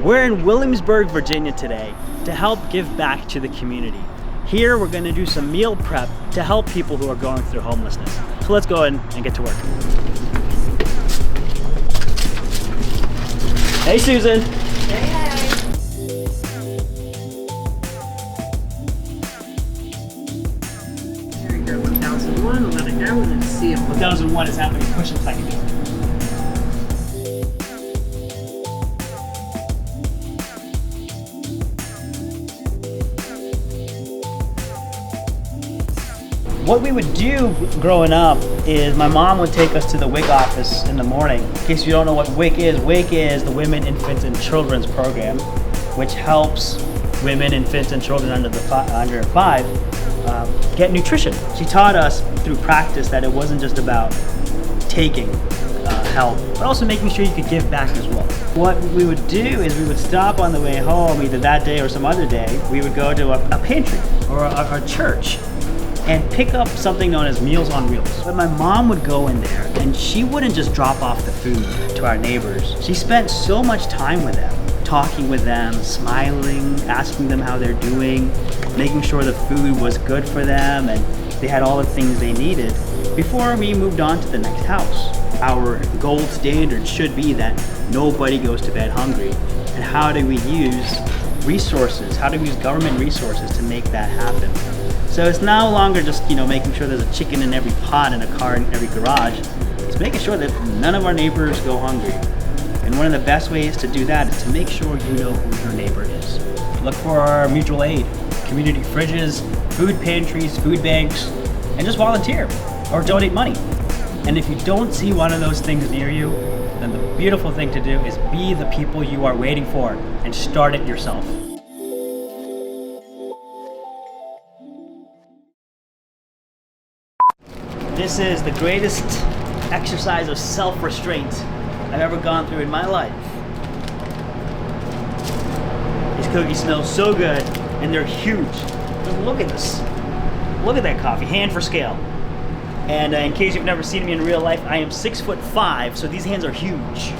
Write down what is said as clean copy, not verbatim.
We're in Williamsburg, Virginia today to help give back to the community. Here we're going to do some meal prep to help people who are going through homelessness. So let's go ahead and get to work. Hey Susan! Hey! Here we go, 1001, let it go, and then see if 1001 is how many push-ups I can do. What we would do growing up is my mom would take us to the WIC office in the morning. In case you don't know what WIC is the Women, Infants, and Children's Program, which helps women, infants, and children under 5 get nutrition. She taught us through practice that it wasn't just about taking help, but also making sure you could give back as well. What we would do is we would stop on the way home, either that day or some other day. We would go to a pantry or a church and pick up something known as Meals on Wheels. But my mom would go in there and she wouldn't just drop off the food to our neighbors. She spent so much time with them, talking with them, smiling, asking them how they're doing, making sure the food was good for them and they had all the things they needed before we moved on to the next house. Our gold standard should be that nobody goes to bed hungry. And how do we use resources? How do we use government resources to make that happen? So it's no longer just, making sure there's a chicken in every pot and a car in every garage. It's making sure that none of our neighbors go hungry. And one of the best ways to do that is to make sure you know who your neighbor is. Look for our mutual aid, community fridges, food pantries, food banks, and just volunteer or donate money. And if you don't see one of those things near you, then the beautiful thing to do is be the people you are waiting for and start it yourself. This is the greatest exercise of self-restraint I've ever gone through in my life. These cookies smell so good, and they're huge. Look at this. Look at that coffee, hand for scale. And in case you've never seen me in real life, I am 6'5", so these hands are huge.